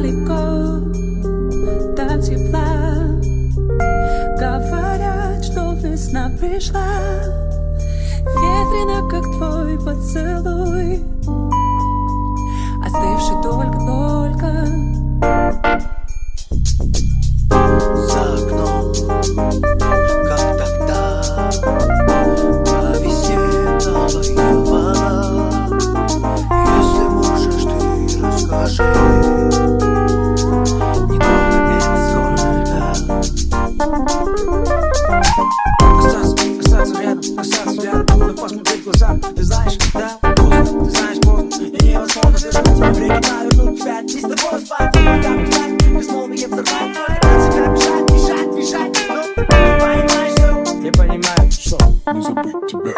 далеко до тепла. Говорят, что весна пришла, ветрено, как твой поцелуй, остывший только-только. За окном, как тогда, по весне новая волна. Если можешь, ты расскажи, не трогай меня сколько. Касаться рядом, нужно посмотреть в глаза. Ты знаешь, да, поздно, ты знаешь, поздно. И невозможно вернуть тебя, прикидаю, вернуть тебя. Не с тобой спать, пока бежать, без молнии взорвать. Всегда бежать, но ты понимаешь, что я понимаю, что не забыть тебя.